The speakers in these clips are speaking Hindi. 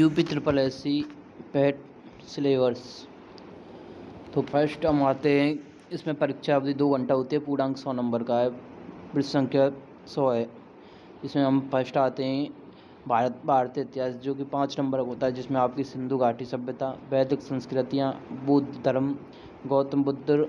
UP triple SC PAT syllabus. तो फर्स्ट हम आते हैं, इसमें परीक्षा अवधि 2 घंटा होती है, पूर्णांक 100 नंबर का है, पृष्ठ संख्या 100 है। इसमें हम फर्स्ट आते हैं भारतीय इतिहास, जो कि 5 नंबर का होता है, जिसमें आपकी सिंधु घाटी सभ्यता, वैदिक संस्कृतियाँ, बुद्ध धर्म, गौतम बुद्ध,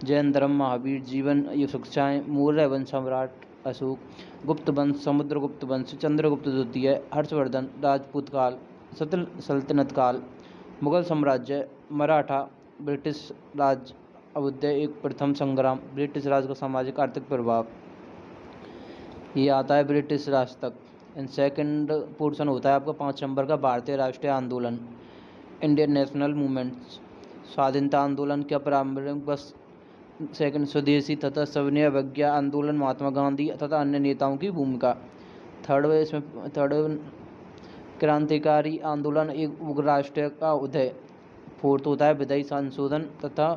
जैन धर्म, महावीर जीवन, ये शिक्षाएँ, मौर्य वंश सम्राट अशोक, गुप्त वंश, समुद्रगुप्त वंश, चंद्रगुप्त द्वितीय, हर्षवर्धन, राजपूत काल, सल्तनत काल, मुगल साम्राज्य, मराठा, ब्रिटिश राज, अवध्य एक प्रथम संग्राम, ब्रिटिश राज का सामाजिक आर्थिक प्रभाव, ये आता है ब्रिटिश राज तक। एंड सेकंड पोर्शन होता है आपका 5 नंबर का, भारतीय राष्ट्रीय आंदोलन, इंडियन नेशनल मूवमेंट्स, स्वाधीनता आंदोलन का प्रारंभिक बस। सेकंड, स्वदेशी तथा सविनय अवज्ञा आंदोलन, महात्मा गांधी तथा अन्य नेताओं की भूमिका। थर्ड क्रांतिकारी आंदोलन, एक उग्र राष्ट्र का उदय। फोर्थ होता है विधायी संशोधन तथा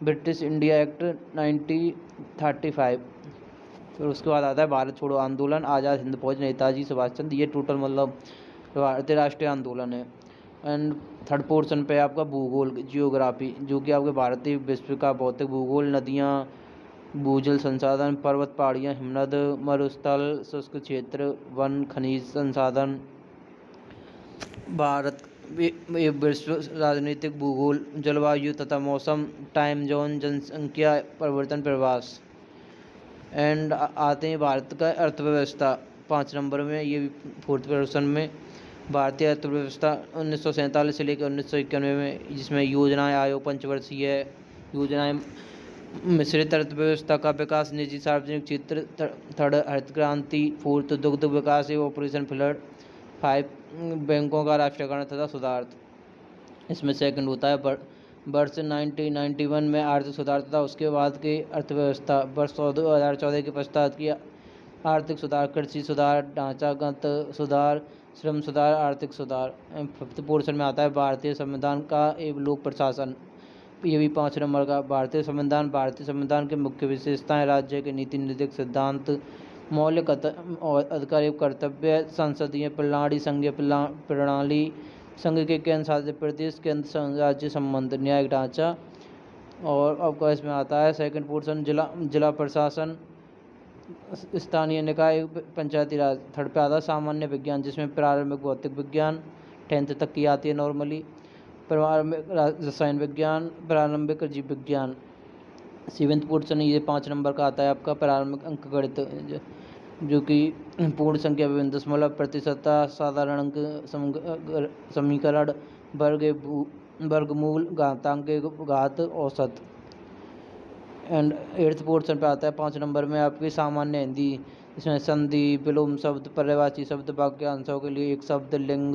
ब्रिटिश इंडिया एक्ट 1935। फिर उसके बाद आता है भारत छोड़ो आंदोलन, आज़ाद हिंद फौज, नेताजी सुभाष चंद्र। ये टोटल मतलब भारतीय राष्ट्रीय आंदोलन है। एंड थर्ड पोर्शन पे आपका भूगोल, जियोग्राफी, जो कि आपके भारतीय विश्व का भौतिक भूगोल, नदियाँ, भूजल संसाधन, पर्वत पहाड़ियाँ, हिमनद, मरुस्थल, शुष्क क्षेत्र, वन, खनिज संसाधन, भारत विश्व राजनीतिक भूगोल, जलवायु तथा मौसम, टाइम जोन, जनसंख्या परिवर्तन प्रवास। एंड आते हैं भारत का अर्थव्यवस्था 5 नंबर में, ये फोर्थ पोर्शन में। भारतीय अर्थव्यवस्था 1947 से लेकर 1991 में, जिसमें योजनाएं आयोग पंचवर्षीय योजनाएं, मिश्रित अर्थव्यवस्था का विकास, निजी सार्वजनिक क्षेत्र, थर्ड हरित क्रांति, फोर्थ दुग्ध विकास एवं ऑपरेशन फ्लड, 5 बैंकों का राष्ट्रीयकरण तथा सुधार। इसमें सेकंड होता है वर्ष 1991 में आर्थिक सुधार तथा उसके बाद की अर्थव्यवस्था, वर्ष 2014 के पश्चात की आर्थिक सुधार, कृषि सुधार, ढांचागत सुधार, श्रम सुधार, आर्थिक सुधार। फिफ्थ पोर्शन में आता है भारतीय संविधान का एवं लोक प्रशासन, ये भी 5 नंबर का। भारतीय संविधान के मुख्य विशेषताएं, राज्य के नीति निर्देशक सिद्धांत, मौलिक अधिकार एवं कर्तव्य, संसदीय प्रणाली, संघीय प्रणाली, संघ के केंद्र शासित प्रदेश, केंद्र राज्य संबंध, न्यायिक ढांचा। और आपका इसमें आता है सेकंड पोर्शन जिला प्रशासन, स्थानीय निकाय, पंचायती राज। थर्ड पे आता है सामान्य विज्ञान, जिसमें प्रारंभिक भौतिक विज्ञान 10th तक की आती है नॉर्मली, प्रारंभिक रसायन विज्ञान, प्रारंभिक जीव विज्ञान। 7th पोर्शन ये 5 नंबर का आता है आपका प्रारंभिक अंकगणित, जो कि पूर्ण संख्या, विभिन्न दशमलव, प्रतिशतता, साधारण अंक समीकरण, वर्गमूल, घातांक, घात, औसत। एंड 8th पोर्शन पे आता है 5 नंबर में आपकी सामान्य हिंदी, इसमें संधि, विलोम शब्द, पर्यायवाची शब्द, वाक्यांशों के लिए एक शब्द, लिंग,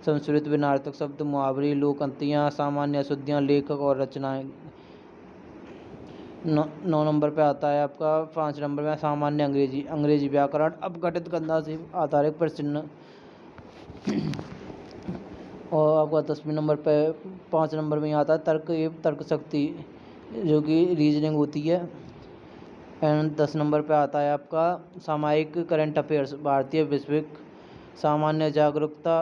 संस्कृत विनार्थक शब्द, मुहावरे, लोकंतियाँ, सामान्य अशुद्धियाँ, लेखक और रचनाएं। 9 नंबर पे आता है आपका 5 नंबर में सामान्य अंग्रेजी व्याकरण, अपघटित गंधा से आधारित प्रश्न। और आपका 10वें नंबर पे 5 नंबर में आता है तर्क एवं तर्क शक्ति, जो कि रीजनिंग होती है। एंड 10 नंबर पे आता है आपका सामायिक करंट अफेयर्स, भारतीय वैश्विक सामान्य जागरूकता,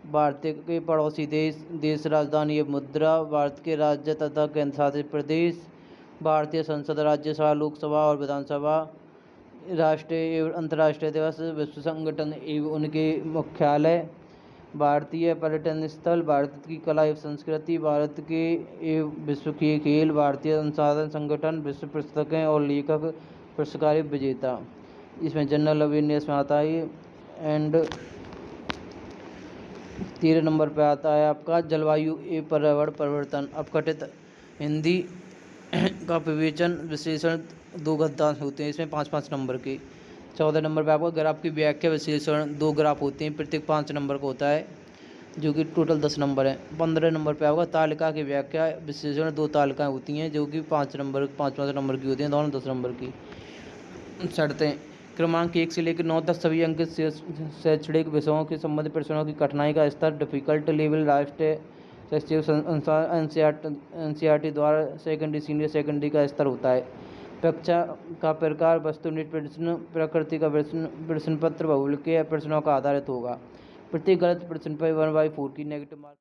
भारतीय के पड़ोसी देश राजधानी एवं मुद्रा, भारत के राज्य तथा केंद्र शासित प्रदेश, भारतीय संसद, राज्यसभा, लोकसभा और विधानसभा, राष्ट्रीय एवं अंतर्राष्ट्रीय दिवस, विश्व संगठन एवं उनके मुख्यालय, भारतीय पर्यटन स्थल, भारत की कला एवं संस्कृति, भारत के एवं विश्व के खेल, भारतीय संसाधन संगठन, विश्व पुस्तकें और लेखक पुरस्कार विजेता। इसमें जनरल अवेयरनेस में आता है। एंड 13 नंबर पे आता है आपका जलवायु एवं पर्यावरण परिवर्तन, अपघटित हिंदी का विवेचन, विश्लेषण, 2 गद्यांश होते हैं इसमें 5-5 नंबर के। 14 नंबर पे आपका ग्राफ की व्याख्या विश्लेषण, 2 ग्राफ होते हैं, प्रत्येक 5 नंबर का होता है, जो कि टोटल 10 नंबर है। 15 नंबर पे आपका तालिका की व्याख्या विश्लेषण, 2 तालिकाएँ होती हैं, जो कि 5 नंबर की होती हैं, दोनों 10 नंबर की। शर्तें, क्रमांक 1 से लेकर 9 तक सभी अंकित शैक्षणिक विषयों के संबंधित प्रश्नों की कठिनाई का स्तर, डिफिकल्ट लेवल, राष्ट्रीय शैक्षिक संस्थान NCERT द्वारा सेकेंडरी, सीनियर सेकेंडरी का स्तर होता है। कक्षा का प्रकार वस्तुनिष्ठ प्रश्न, प्रकृति का प्रश्न पत्र, बहुल्कीय प्रश्नों का आधारित होगा। प्रत्येक गलत प्रश्न पर 1/4 की नेगेटिव मार्क